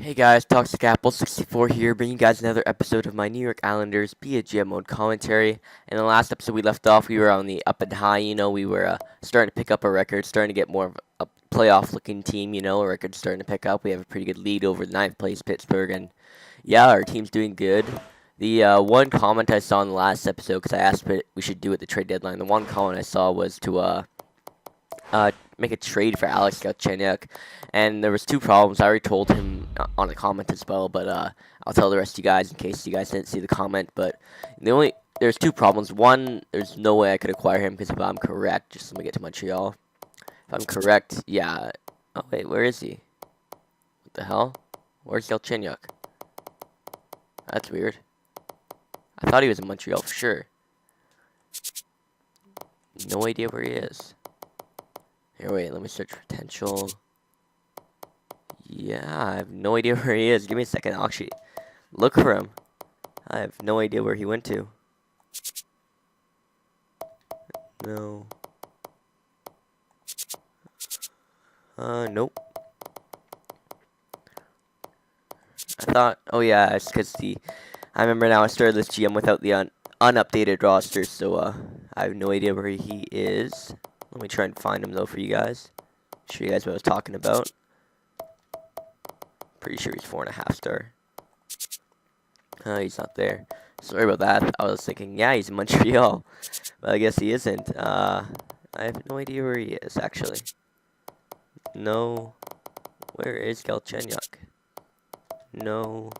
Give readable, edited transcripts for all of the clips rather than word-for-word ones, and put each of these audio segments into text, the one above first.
Hey guys, Pt.54 here, bringing you guys another episode of my New York Islanders Be a GM mode commentary. In the last episode we left off, we were on the up and high, we were starting to pick up a record, starting to get more of a playoff looking team, a record starting to pick up. We have a pretty good lead over the 9th place Pittsburgh, and yeah, our team's doing good. The one comment I saw in the last episode, because I asked what we should do at the trade deadline, the one comment I saw was to make a trade for Alex Galchenyuk, and there was two problems. I already told him on a comment as well, but I'll tell the rest of you guys in case you guys didn't see the comment. But there's two problems. One, there's no way I could acquire him because if I'm correct, just let me get to Montreal. If I'm correct, yeah. Oh wait, where is he? What the hell? Where's Galchenyuk? That's weird. I thought he was in Montreal for sure. No idea where he is. Here, wait, let me search potential. Yeah, I have no idea where he is. Give me a second. I'll actually look for him. I have no idea where he went to. No. Nope. I thought, oh yeah, it's because I remember now I started this GM without the unupdated roster, so I have no idea where he is. Let me try and find him though for you guys. Show you guys what I was talking about. Pretty sure he's 4.5 star. He's not there. Sorry about that. I was thinking, yeah, he's in Montreal, but I guess he isn't. I have no idea where he is actually. No. Where is Galchenyuk? No.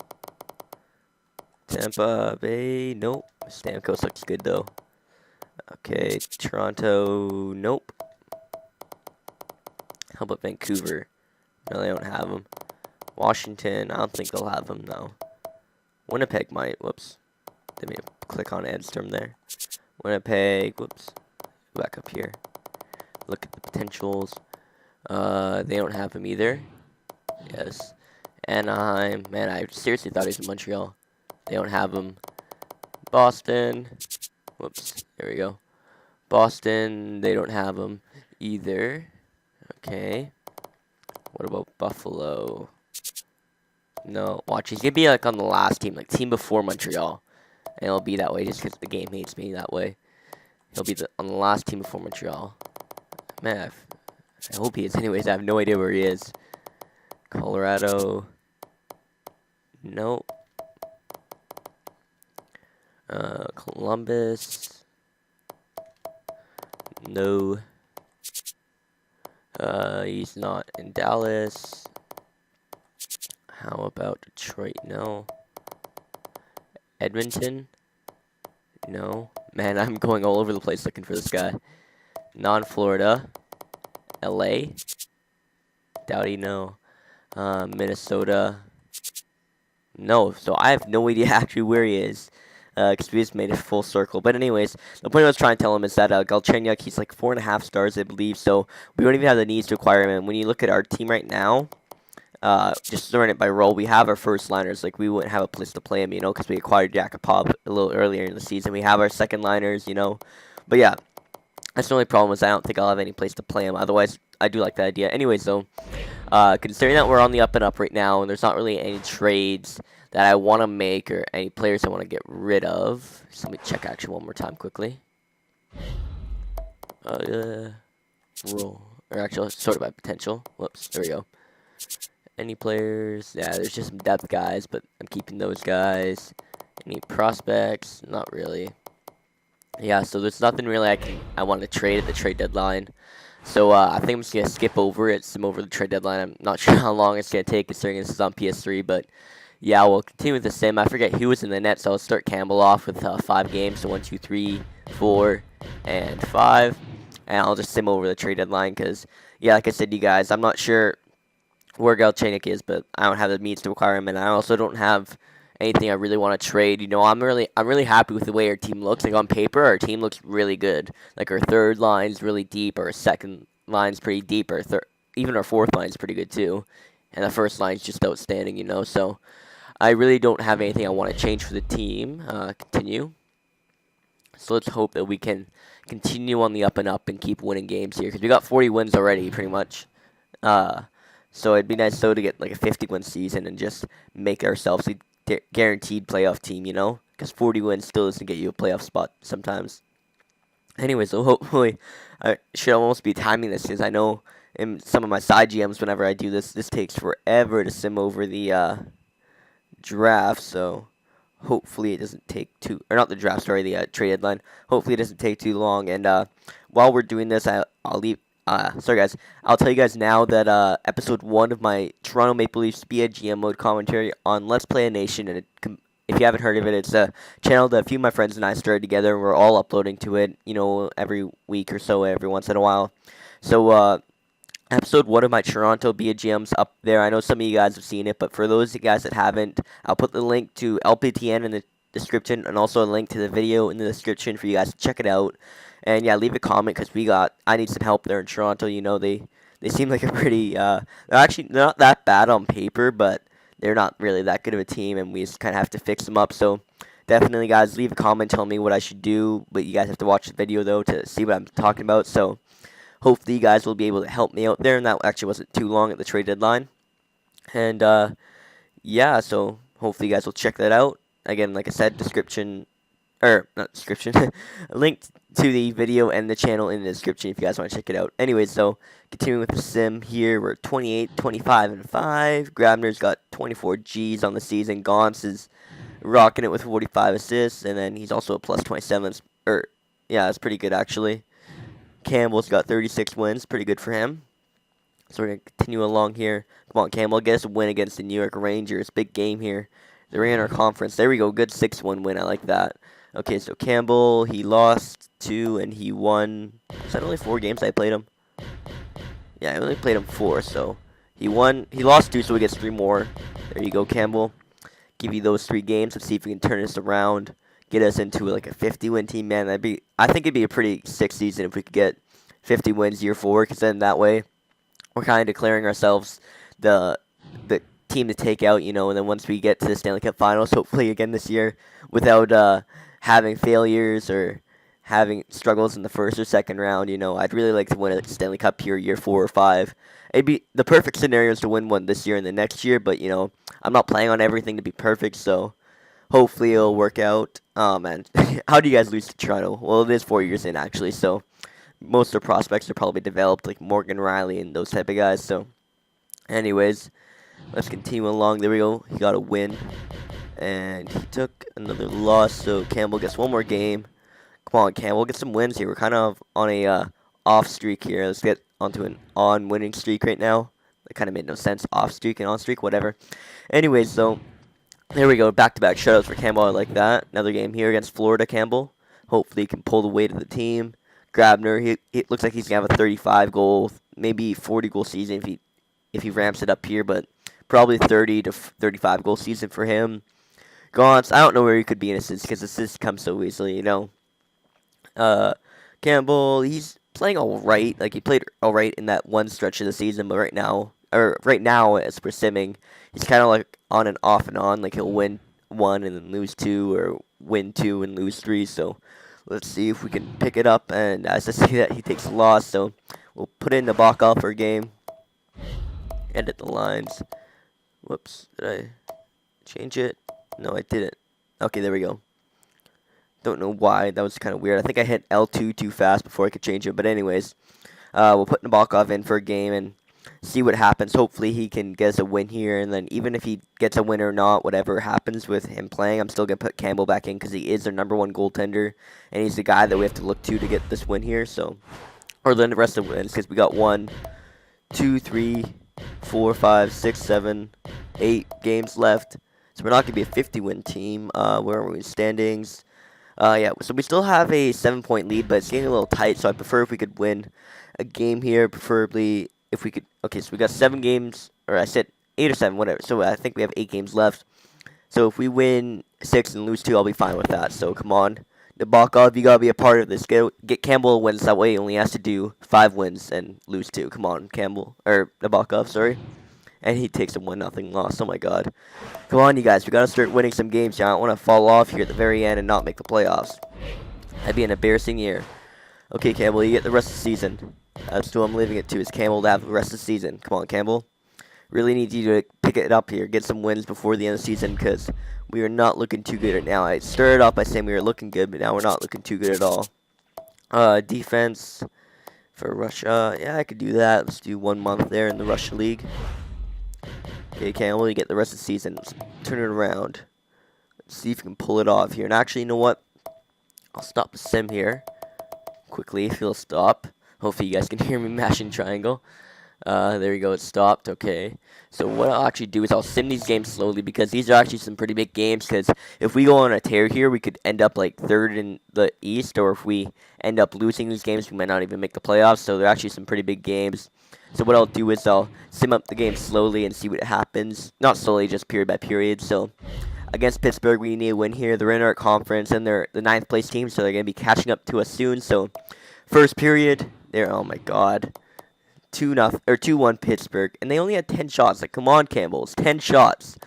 Tampa Bay. Nope. Stamkos looks good though. Okay, Toronto. Nope. How about Vancouver? No, they don't have him. Washington. I don't think they'll have him though. Winnipeg might. Whoops. Didn't mean to click on Edstrom there. Winnipeg. Whoops. Back up here. Look at the potentials. They don't have him either. Yes. Anaheim. Man, I seriously thought he was in Montreal. They don't have him. Boston. Whoops. There we go. Boston. They don't have him either. Okay. What about Buffalo? No. Watch. He's going to be like on the last team. Like team before Montreal. And it'll be that way just because the game hates me that way. He'll be on the last team before Montreal. Man, I hope he is. Anyways, I have no idea where he is. Colorado. Nope. Columbus. No. He's not in Dallas. How about Detroit? No. Edmonton? No. Man, I'm going all over the place looking for this guy. Non-Florida. LA? Doughty, no. Minnesota? No. So I have no idea actually where he is. Because we just made a full circle. But anyways, the point I was trying to tell him is that Galchenyuk, he's like 4.5 stars, I believe. So we don't even have the needs to acquire him. And when you look at our team right now, just throwing it by roll, we have our first liners. Like we wouldn't have a place to play him, because we acquired Yakupov a little earlier in the season. We have our second liners, But yeah, that's the only problem is I don't think I'll have any place to play him. Otherwise, I do like the idea. Anyways, though, considering that we're on the up and up right now, and there's not really any trades that I want to make or any players I want to get rid of. So let me check actually one more time quickly. Roll. Or actually, sort of by potential. Whoops, there we go. Any players? Yeah, there's just some depth guys, but I'm keeping those guys. Any prospects? Not really. Yeah, so there's nothing really I want to trade at the trade deadline. So I think I'm just going to skip over it, skim over the trade deadline. I'm not sure how long it's going to take considering this is on PS3, but yeah, we'll continue with the same. I forget who was in the net, so I'll start Campbell off with 5 games. So 1, 2, 3, 4, and 5. And I'll just sim over the trade deadline because, yeah, like I said to you guys, I'm not sure where Galchenyuk is, but I don't have the means to acquire him, and I also don't have anything I really want to trade. I'm really happy with the way our team looks. Like on paper, our team looks really good. Like our third line's really deep, our second line's pretty deep, even our fourth line's pretty good too, and the first line's just outstanding. So I really don't have anything I want to change for the team. Continue. So let's hope that we can continue on the up and up and keep winning games here because we got 40 wins already, pretty much. So it'd be nice though to get like a 50-win season and just make ourselves a guaranteed playoff team, you know? Because 40 wins still doesn't get you a playoff spot sometimes. Anyway, so hopefully I should almost be timing this because I know in some of my side GMs whenever I do this takes forever to sim over the draft. So hopefully it doesn't take too, or not the draft, sorry, the trade deadline. Hopefully it doesn't take too long. And while we're doing this, I'll leave. Sorry guys, I'll tell you guys now that episode 1 of my Toronto Maple Leafs be a GM mode commentary on Let's Play a Nation, and if you haven't heard of it, it's a channel that a few of my friends and I started together, and we're all uploading to it, you know, every week or so, every once in a while. So episode 1 of my Toronto be a GM's up there. I know some of you guys have seen it, but for those of you guys that haven't, I'll put the link to LPTN in the description, and also a link to the video in the description for you guys to check it out. And yeah, leave a comment because I need some help there in Toronto. You know, they seem like a pretty they're actually not that bad on paper, but they're not really that good of a team, and we just kind of have to fix them up. So definitely, guys, leave a comment telling me what I should do. But you guys have to watch the video though to see what I'm talking about. So hopefully, you guys will be able to help me out there, and that actually wasn't too long at the trade deadline. And yeah, so hopefully you guys will check that out. Again, like I said, description. Or, not description, a link to the video and the channel in the description if you guys want to check it out. Anyways, so, continuing with the sim here, we're 28, 25, and 5. Grabner's got 24 Gs on the season. Gauntz is rocking it with 45 assists, and then he's also a plus 27. Yeah, that's pretty good, actually. Campbell's got 36 wins, pretty good for him. So, we're going to continue along here. Come on, Campbell, get us a win against the New York Rangers. Big game here. They're in our conference. There we go, good 6-1 win. I like that. Okay, so Campbell, he lost 2 and he won. Is that only 4 games I played him? Yeah, I only played him 4, so he lost 2, so he gets 3 more. There you go, Campbell. Give you those 3 games. Let's see if we can turn this around. Get us into like a 50-win team, man. I think it'd be a pretty sick season if we could get 50 wins year 4, because then that way we're kind of declaring ourselves the team to take out, you know, and then once we get to the Stanley Cup Finals, hopefully again this year, without having failures or having struggles in the first or second round, you know, I'd really like to win a Stanley Cup here year 4 or 5. It'd be the perfect scenario is to win one this year and the next year, but, you know, I'm not playing on everything to be perfect, so hopefully it'll work out. Oh, man. How do you guys lose to Toronto? Well, it is 4 years in, actually, so most of their prospects are probably developed, like Morgan Riley and those type of guys, so anyways, let's continue along. There we go. He got a win. And he took another loss, so Campbell gets 1 more game. Come on, Campbell, get some wins here. We're kind of on a off streak here. Let's get onto an on-winning streak right now. That kind of made no sense. Off streak and on streak, whatever. Anyways, so there we go. Back-to-back shutouts for Campbell. I like that. Another game here against Florida, Campbell. Hopefully he can pull the weight of the team. Grabner, he looks like he's going to have a 35-goal, maybe 40-goal season if he ramps it up here, but probably 30 to 35-goal season for him. Gauntz, I don't know where he could be in assists because assists come so easily, you know. Campbell, he's playing all right. Like, he played all right in that one stretch of the season, but right now, as we're simming, he's kind of like on and off and on. Like, he'll win 1 and then lose 2, or win 2 and lose 3. So, let's see if we can pick it up. And as I see that, he takes a loss. So, we'll put in the Bach-Offer game. Edit the lines. Whoops, did I change it? No, I didn't. Okay, there we go. Don't know why. That was kind of weird. I think I hit L2 too fast before I could change it. But anyways, we'll put Nabokov in for a game and see what happens. Hopefully he can get us a win here. And then even if he gets a win or not, whatever happens with him playing, I'm still going to put Campbell back in because he is their #1 goaltender. And he's the guy that we have to look to get this win here. So, or the rest of the wins, because we got 1, 2, 3, 4, 5, 6, 7, 8 games left. So we're not going to be a 50-win team. Where are we in standings? Yeah, so we still have a 7-point lead, but it's getting a little tight, so I prefer if we could win a game here, preferably if we could. Okay, so we got 7 games, or I said 8 or 7, whatever. So I think we have 8 games left. So if we win 6 and lose 2, I'll be fine with that. So come on, Nabokov, you got to be a part of this. Get Campbell a win, so that way he only has to do 5 wins and lose 2. Come on, Campbell, or Nabokov, sorry. And he takes a 1-0 loss. Oh, my God. Come on, you guys. We got to start winning some games. I don't want to fall off here at the very end and not make the playoffs. That'd be an embarrassing year. Okay, Campbell, you get the rest of the season. That's who I'm leaving it to, is Campbell to have the rest of the season. Come on, Campbell. Really need you to pick it up here, get some wins before the end of the season, because we are not looking too good right now. I started off by saying we were looking good, but now we're not looking too good at all. Defense for Russia. Yeah, I could do that. Let's do 1 month there in the Russia League. Okay, can't only get the rest of the season. Let's turn it around. Let's see if we can pull it off here. And actually, you know what? I'll stop the sim here quickly if you'll stop. Hopefully you guys can hear me mashing triangle. There you go, it stopped. Okay, so what I'll actually do is I'll sim these games slowly, because these are actually some pretty big games, because if we go on a tear here, we could end up like 3rd in the East, or if we end up losing these games, we might not even make the playoffs. So they're actually some pretty big games. So what I'll do is I'll sim up the game slowly and see what happens. Not slowly, just period by period. So against Pittsburgh, we need a win here. They're in our conference, and they're the 9th place team, so they're going to be catching up to us soon. So first period, there, oh my god. 2-1 Pittsburgh, and they only had 10 shots. Like, come on, Campbell's 10 shots.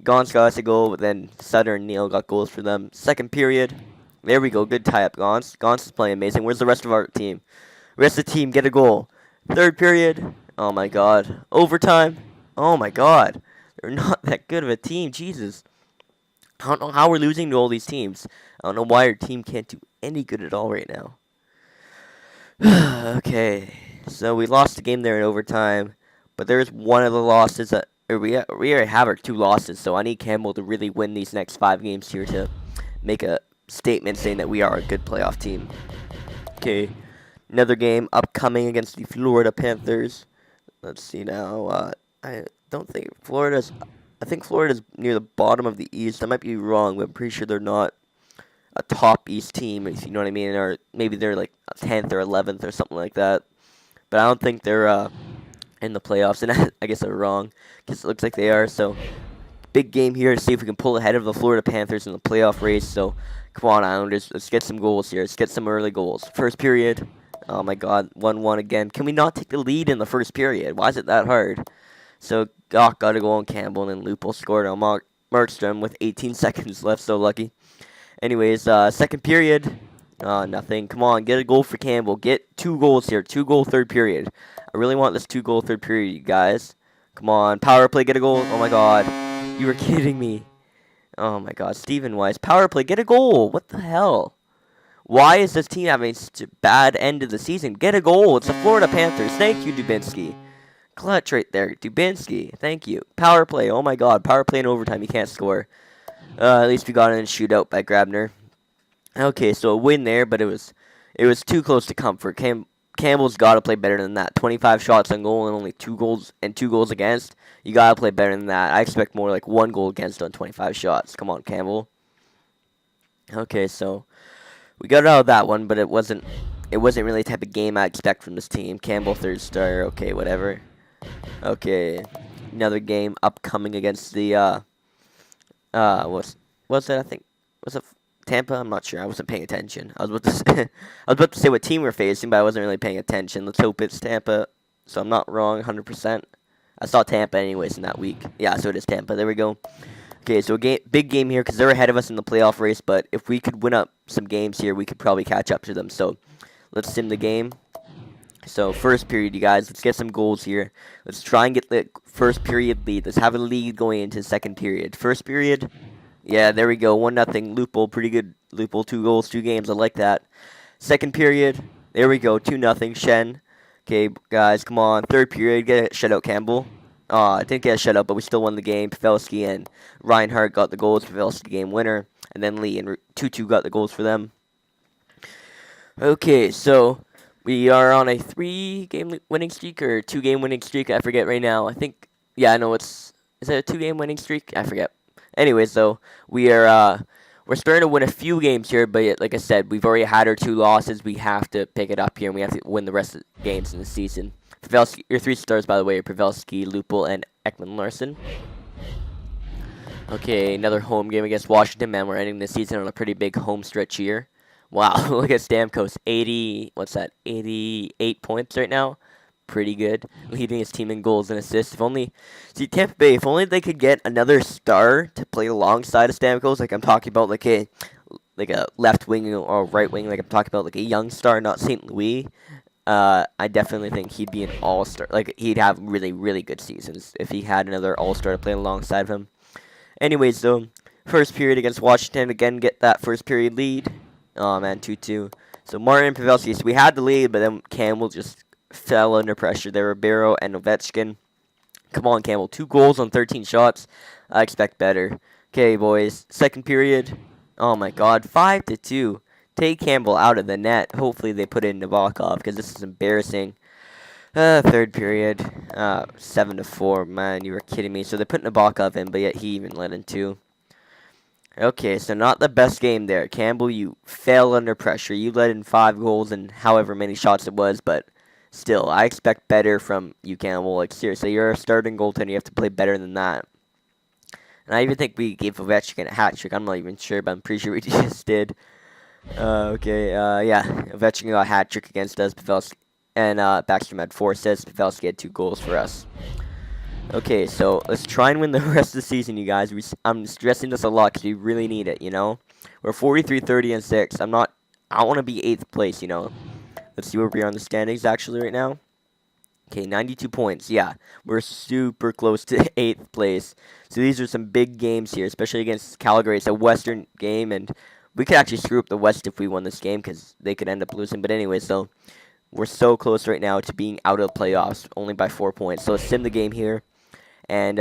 Gaunt's got us a goal, but then Sutter and Neal got goals for them. Second period, there we go. Good tie up, Gaunt's. Gaunt's is playing amazing. Where's the rest of our team? Rest of the team get a goal. Third period, oh my god. Overtime, oh my god. They're not that good of a team. Jesus, I don't know how we're losing to all these teams. I don't know why our team can't do any good at all right now. Okay. So we lost the game there in overtime, but there's one of the losses that we already have our 2 losses. So I need Campbell to really win these next 5 games here to make a statement saying that we are a good playoff team. Okay, another game upcoming against the Florida Panthers. Let's see now. I don't think Florida's. I think Florida's near the bottom of the East. I might be wrong, but I'm pretty sure they're not a top East team, if you know what I mean, or maybe they're like 10th or 11th or something like that. But I don't think they're in the playoffs, and I guess they're wrong, because it looks like they are. So, big game here to see if we can pull ahead of the Florida Panthers in the playoff race. So, come on, Islanders, let's get some goals here. Let's get some early goals. First period, oh my god, 1-1 again. Can we not take the lead in the first period? Why is it that hard? So, Gock got a goal on Campbell, and then Lupul scored on Markstrom with 18 seconds left, so lucky. Anyways, second period. Nothing. Come on, get a goal for Campbell. Get 2 goals here. 2-goal third period. I really want this 2-goal third period, you guys. Come on, power play, get a goal. Oh my god. You were kidding me. Oh my god, Stephen Weiss. Power play, get a goal. What the hell? Why is this team having such a bad end of the season? Get a goal. It's the Florida Panthers. Thank you, Dubinsky. Clutch right there. Dubinsky. Thank you. Power play. Oh my god. Power play in overtime. You can't score. At least we got in a shootout by Grabner. Okay, so a win there, but it was too close to comfort. Campbell's got to play better than that. 25 shots on goal and only 2 goals and 2 goals against. You got to play better than that. I expect more like 1 goal against on 25 shots. Come on, Campbell. Okay, so we got out of that one, but it wasn't really the type of game I expect from this team. Campbell 3rd star. Okay, whatever. Okay, another game upcoming against the what's it? I think was it Tampa? I'm not sure. I wasn't paying attention. I was about to say what team we're facing, but I wasn't really paying attention. Let's hope it's Tampa. So I'm not wrong 100%. I saw Tampa anyways in that week. Yeah, so it is Tampa. There we go. Okay, so big game here because they're ahead of us in the playoff race. But if we could win up some games here, we could probably catch up to them. So let's sim the game. So first period, you guys. Let's get some goals here. Let's try and get the first period lead. Let's have a lead going into second period. First period. Yeah, there we go. 1-0. Lupul, pretty good. Lupul, 2 goals, 2 games. I like that. Second period. There we go. 2-0. Shen. Okay, guys, come on. Third period. Get a shutout, Campbell. I didn't get a shutout, but we still won the game. Pavelski and Reinhardt got the goals. Pavelski game winner. And then Lee and Tutu got the goals for them. Okay, so we are on a 3-game winning streak or 2-game winning streak. I forget right now. I think, yeah, I know is it a 2-game winning streak? I forget. Anyways, though, we're starting to win a few games here, but like I said, we've already had our 2 losses. We have to pick it up here, and we have to win the rest of the games in the season. Pavelski, your 3 stars, by the way, are Pavelski, Lupul, and Ekman-Larsson. Okay, another home game against Washington. Man, we're ending the season on a pretty big home stretch here. Wow, look at Stamkos, 88 points right now. Pretty good, leading his team in goals and assists. Tampa Bay, if only they could get another star to play alongside of Stamkos, like I'm talking about like a left wing or right wing, like I'm talking about like a young star, not St. Louis. I definitely think he'd be an all-star. Like, he'd have really, really good seasons if he had another all-star to play alongside of him. Anyways, though, first period against Washington, again, get that first period lead. Oh, man, 2-2. So, Martin and Pavelski, so we had the lead, but then Campbell just fell under pressure. There were Barrow and Ovechkin. Come on, Campbell. 2 goals on 13 shots. I expect better. Okay, boys. Second period. Oh, my God. 5-2. Take Campbell out of the net. Hopefully they put in Nabokov because this is embarrassing. Third period. 7-4. Man, you were kidding me. So they put Nabokov in, but yet he even let in 2. Okay, so not the best game there. Campbell, you fell under pressure. You let in 5 goals and however many shots it was, but still, I expect better from you, Campbell. Like, seriously, you're a starting goaltender. You have to play better than that. And I even think we gave Ovechkin a hat trick. I'm not even sure, but I'm pretty sure we just did. Yeah, Ovechkin got a hat trick against us. Pavelski and Backstrom had 4 assists. Pavelski had 2 goals for us. Okay, so let's try and win the rest of the season, you guys. I'm stressing this a lot because we really need it, you know? We're 43-30-6. I want to be 8th place, you know? Let's see where we are on the standings, actually, right now. Okay, 92 points. Yeah, we're super close to 8th place. So these are some big games here, especially against Calgary. It's a Western game, and we could actually screw up the West if we won this game because they could end up losing. But anyway, so we're so close right now to being out of the playoffs, only by 4 points. So let's sim the game here. And,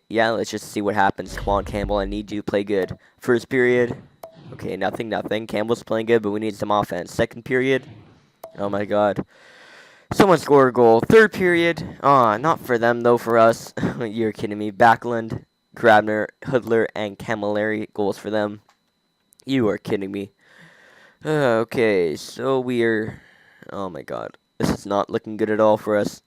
yeah, let's just see what happens. Come on, Campbell, I need you to play good. First period. Okay, nothing. Campbell's playing good, but we need some offense. Second period. Oh, my God. Someone score a goal. Third period. Not for them, though, for us. You're kidding me. Backlund, Grabner, Hudler, and Camilleri goals for them. You are kidding me. Okay, so we're... Oh, my God. This is not looking good at all for us.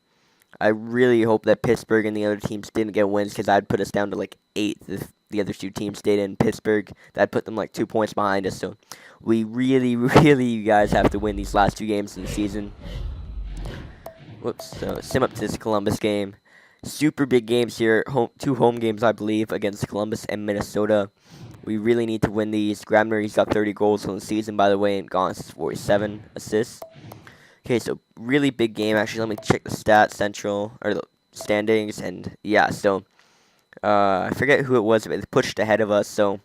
I really hope that Pittsburgh and the other teams didn't get wins because I'd put us down to, like, 8th if the other 2 teams stayed in. Pittsburgh, that'd put them, like, 2 points behind us. So we really, really, you guys, have to win these last 2 games of the season. Whoops. So sim up to this Columbus game. Super big games here. 2 home games, I believe, against Columbus and Minnesota. We really need to win these. Grabner, he's got 30 goals on the season, by the way, and Gaunt's 47 assists. Okay, so really big game. Actually, let me check the stats central, or the standings, and yeah, so I forget who it was, but they pushed ahead of us, so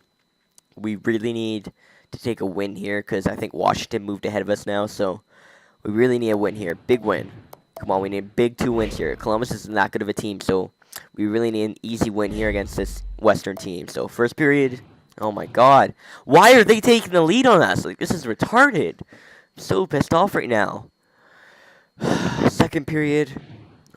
we really need to take a win here, because I think Washington moved ahead of us now, so we really need a win here. Big win. Come on, we need big 2 wins here. Columbus isn't that good of a team, so we really need an easy win here against this Western team. So, first period. Oh, my God. Why are they taking the lead on us? Like, this is retarded. I'm so pissed off right now. Second period.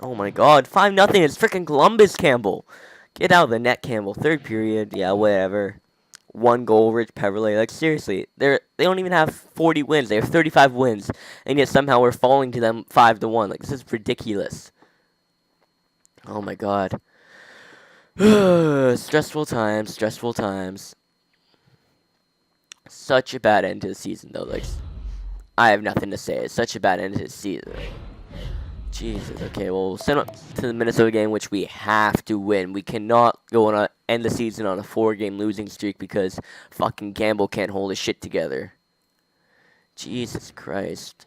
Oh, my God. 5-0. It's freaking Columbus, Campbell. Get out of the net, Campbell. Third period. Yeah, whatever. 1 goal, Rich Peverley. Like, seriously, they don't even have 40 wins. They have 35 wins, and yet somehow we're falling to them 5-1. Like, this is ridiculous. Oh, my God. Stressful times, stressful times. Such a bad end to the season, though. Like, I have nothing to say. It's such a bad end to the season. Jesus. Okay, well, we'll send up to the Minnesota game, which we have to win. We cannot go on end the season on a 4-game losing streak because fucking Campbell can't hold his shit together. Jesus Christ.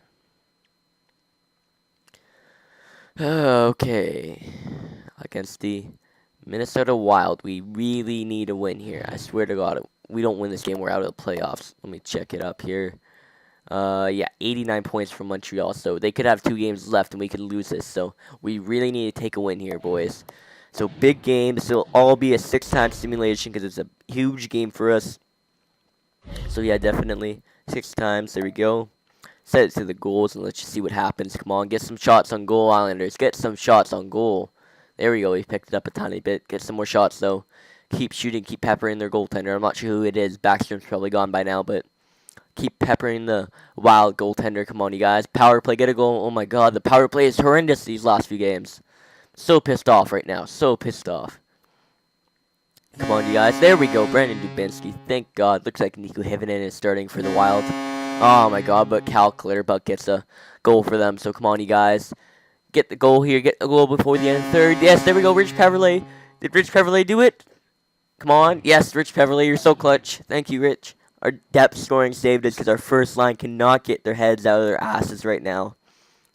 Okay. Against the Minnesota Wild, we really need a win here. I swear to God, if we don't win this game, we're out of the playoffs. Let me check it up here. Yeah, 89 points from Montreal, so they could have 2 games left and we could lose this, so we really need to take a win here, boys. So, big game. This will all be a 6-time simulation because it's a huge game for us. So, yeah, definitely 6 times. There we go. Set it to the goals and let's just see what happens. Come on, get some shots on goal, Islanders. Get some shots on goal. There we go. We picked it up a tiny bit. Get some more shots, though. Keep shooting. Keep peppering their goaltender. I'm not sure who it is. Backstrom's probably gone by now, but keep peppering the Wild goaltender. Come on, you guys. Power play. Get a goal. Oh, my God. The power play is horrendous these last few games. So pissed off right now. So pissed off. Come on, you guys. There we go. Brandon Dubinsky. Thank God. Looks like Nico Hivinen is starting for the Wild. Oh, my God. But Cal Clutterbuck gets a goal for them. So, come on, you guys. Get the goal here. Get the goal before the end of the third. Yes, there we go. Rich Peverley. Did Rich Peverley do it? Come on. Yes, Rich Peverley. You're so clutch. Thank you, Rich. Our depth scoring saved us because our first line cannot get their heads out of their asses right now.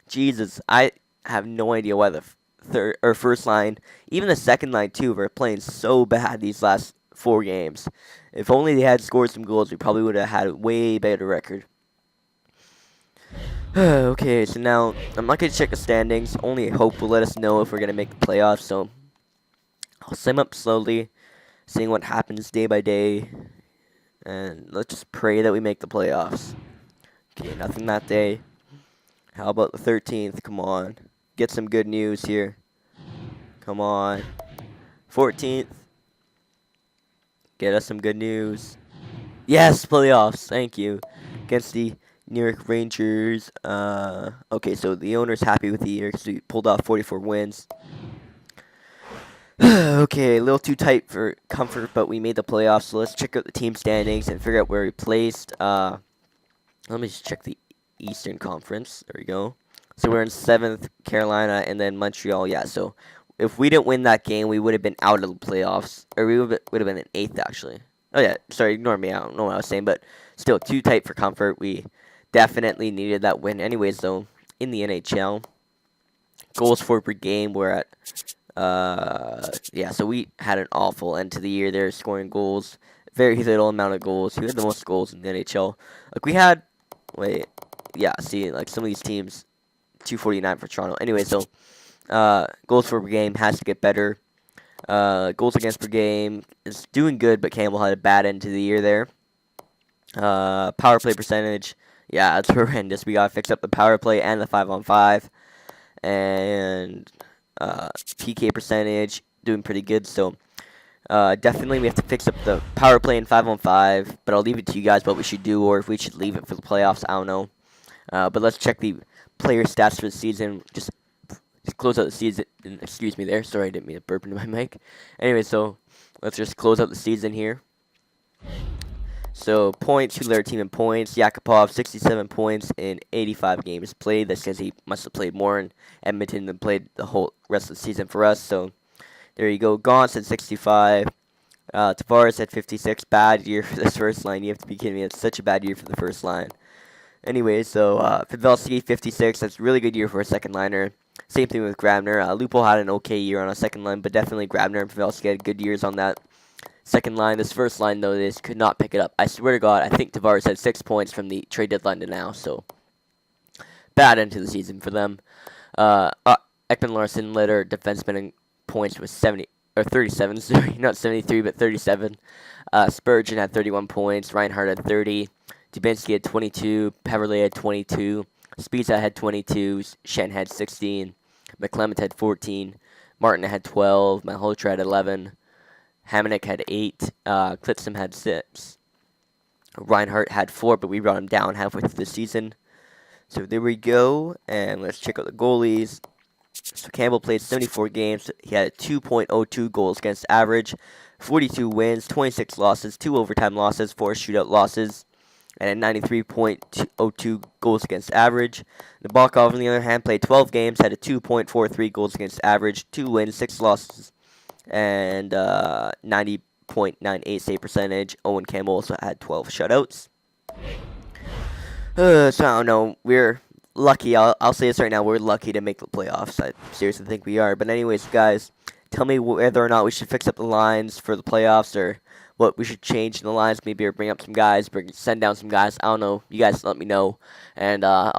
Jesus, I have no idea why the third or first line, even the second line too, were playing so bad these last 4 games. If only they had scored some goals, we probably would have had a way better record. Okay, so now I'm not gonna check the standings. Only hope will let us know if we're gonna make the playoffs. So I'll sim up slowly, seeing what happens day by day, and let's just pray that we make the playoffs. Okay, nothing that day. How about the 13th? Come on, get some good news here. Come on, 14th. Get us some good news. Yes, playoffs. Thank you. Against the New York Rangers. Okay, so the owner's happy with the year because we pulled off 44 wins. Okay, a little too tight for comfort, but we made the playoffs. So let's check out the team standings and figure out where we placed. Let me just check the Eastern Conference. There we go. So we're in 7th, Carolina, and then Montreal. Yeah, so if we didn't win that game, we would have been out of the playoffs. Or we would have been in 8th, actually. Oh, yeah, sorry, ignore me. I don't know what I was saying, but still too tight for comfort. We definitely needed that win. Anyways, though, in the NHL, goals for per game, we're at yeah, so we had an awful end to the year there, scoring goals. Very little amount of goals. We had the most goals in the NHL. Like, we had, yeah, see, like, some of these teams, 249 for Toronto. Anyway, so, goals per game has to get better. Goals against per game is doing good, but Campbell had a bad end to the year there. Power play percentage, yeah, it's horrendous. We gotta fix up the power play and the 5-on-5. And PK percentage doing pretty good. So definitely we have to fix up the power play and 5-on-5. But I'll leave it to you guys what we should do, or if we should leave it for the playoffs. I don't know. But let's check the player stats for the season. Just close out the season. Excuse me there. Sorry, I didn't mean to burp into my mic. Anyway, so let's just close out the season here. So, points, who led our team in points? Yakupov, 67 points in 85 games played. That's because he must have played more in Edmonton than played the whole rest of the season for us. So, there you go. Gauntz at 65. Tavares at 56. Bad year for this first line. You have to be kidding me. It's such a bad year for the first line. Anyway, so Pavelski, 56. That's a really good year for a second liner. Same thing with Grabner. Lupo had an okay year on a second line, but definitely Grabner and Pavelski had good years on that second line. This first line, though, this could not pick it up. I swear to God, I think Tavares had 6 points from the trade deadline to now, so bad end to the season for them. Ekman Larson led our defenseman in points with 37, sorry, not 73, but 37. Spurgeon had 31 points. Reinhardt had 30. Dubinsky had 22. Peverley had 22. Spezza had 22. Shen had 16. McClement had 14. Martin had 12. Malhotra had 11. Hamonic had 8. Klitzum had 6. Reinhardt had 4, but we brought him down halfway through the season. So there we go, and let's check out the goalies. So Campbell played 74 games. He had a 2.02 goals against average, 42 wins, 26 losses, 2 overtime losses, 4 shootout losses, and a 93.02 goals against average. Nabokov, on the other hand, played 12 games, had a 2.43 goals against average, 2 wins, 6 losses, and 90.98 save percentage. Owen Campbell also had 12 shutouts. So I don't know. We're lucky. I'll say this right now. We're lucky to make the playoffs. I seriously think we are. But anyways, guys, tell me whether or not we should fix up the lines for the playoffs, or what we should change in the lines. Maybe or bring up some guys, send down some guys. I don't know. You guys let me know, and I'll